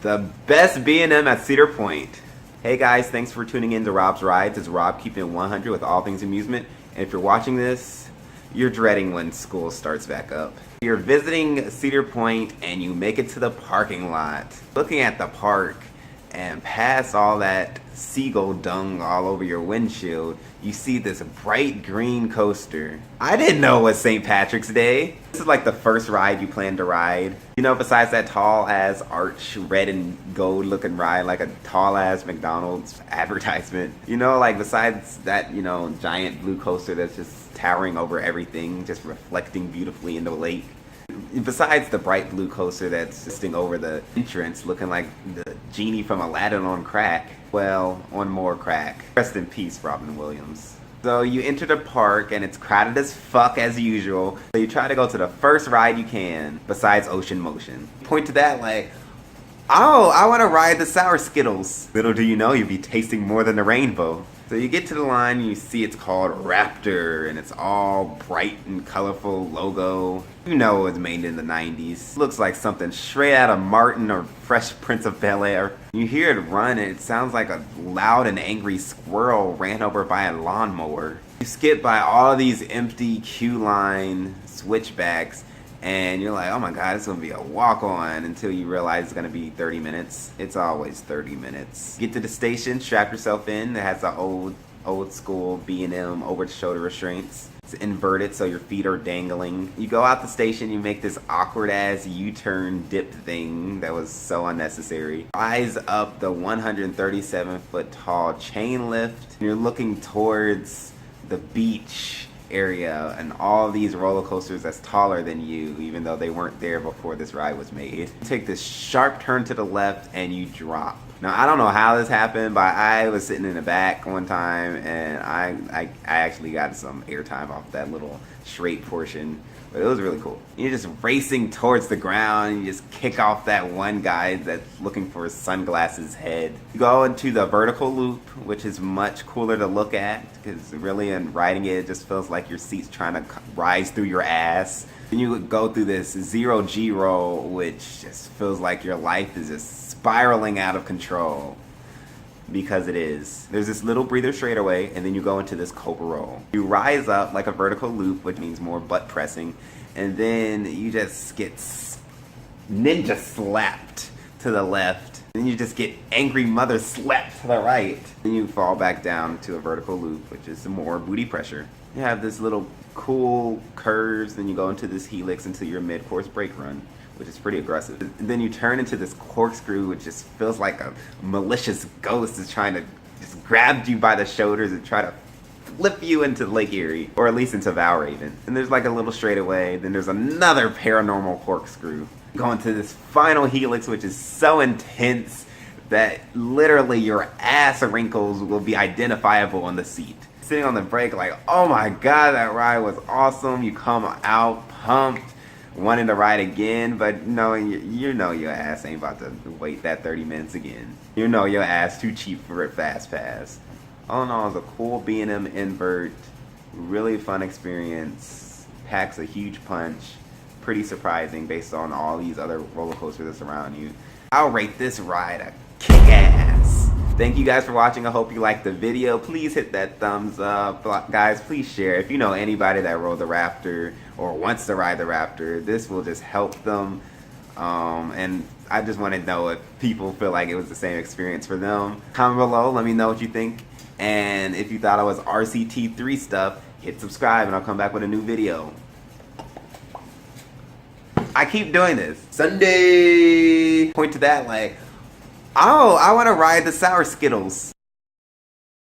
The best B&M at Cedar Point. Hey guys, thanks for tuning in to Rob's Rides. It's Rob keeping it 100 with all things amusement. And if you're watching this, you're dreading when school starts back up. You're visiting Cedar Point and you make it to the parking lot. Looking at the park and past all that seagull dung all over your windshield, you see this bright green coaster. I didn't know it was St. Patrick's Day. This is like the first ride you plan to ride. You know, besides that tall ass arch red and gold looking ride, like a tall ass McDonald's advertisement. You know, like besides that, you know, giant blue coaster that's just towering over everything, just reflecting beautifully in the lake. Besides the bright blue coaster that's sitting over the entrance looking like the genie from Aladdin on crack. Well, on more crack. Rest in peace, Robin Williams. So you enter the park and it's crowded as fuck as usual. So you try to go to the first ride you can besides Ocean Motion. Point to that like, oh, I want to ride the Sour Skittles. Little do you know you'll be tasting more than the rainbow. So you get to the line and you see it's called Raptor and it's all bright and colorful logo. You know it was made in the 90s. Looks like something straight out of Martin or Fresh Prince of Bel-Air. You hear it run and it sounds like a loud and angry squirrel ran over by a lawnmower. You skip by all of these empty queue line switchbacks and you're like, oh my god, it's gonna be a walk-on, until you realize it's gonna be 30 minutes. It's always 30 minutes. Get to the station, strap yourself in. It has the old school B&M over-the-shoulder restraints. It's inverted so your feet are dangling. You go out the station, you make this awkward ass U-turn dip thing that was so unnecessary. Rise up the 137 foot tall chain lift. You're looking towards the beach area and all these roller coasters that's taller than you, even though they weren't there before this ride was made. You take this sharp turn to the left and you drop. Now I don't know how this happened, but I was sitting in the back one time and I actually got some airtime off that little straight portion. But it was really cool. You're just racing towards the ground and you just kick off that one guy that's looking for his sunglasses head. You go into the vertical loop, which is much cooler to look at because really in riding it, it just feels like your seat's trying to rise through your ass. Then you would go through this zero G roll, which just feels like your life is just spiraling out of control. Because it is. There's this little breather straightaway, and then you go into this cobra roll. You rise up like a vertical loop, which means more butt pressing, and then you just get ninja slapped to the left. Then you just get angry mother slapped to the right. Then you fall back down to a vertical loop, which is some more booty pressure. You have this little cool curves, then you go into this helix into your mid-course brake run, which is pretty aggressive. And then you turn into this corkscrew, which just feels like a malicious ghost is trying to just grab you by the shoulders and try to flip you into Lake Erie, or at least into Valraven. And there's like a little straightaway, then there's another paranormal corkscrew. Going to this final helix, which is so intense that literally your ass wrinkles will be identifiable on the seat. Sitting on the brake like, oh my god, that ride was awesome. You come out pumped, wanting to ride again, but knowing you know your ass ain't about to wait that 30 minutes again. You know your ass too cheap for a fast pass. All in all, it's a cool B&M invert, really fun experience, packs a huge punch, pretty surprising based on all these other roller coasters that surround you. I'll rate this ride a kick-ass. Thank you guys for watching. I hope you liked the video. Please hit that thumbs up. Guys, please share. If you know anybody that rode the Raptor or wants to ride the Raptor, this will just help them. And I just want to know if people feel like it was the same experience for them. Comment below. Let me know what you think. And if you thought I was RCT3 stuff, hit subscribe and I'll come back with a new video. I keep doing this. Sunday! Point to that like, oh, I want to ride the Sour Skittles.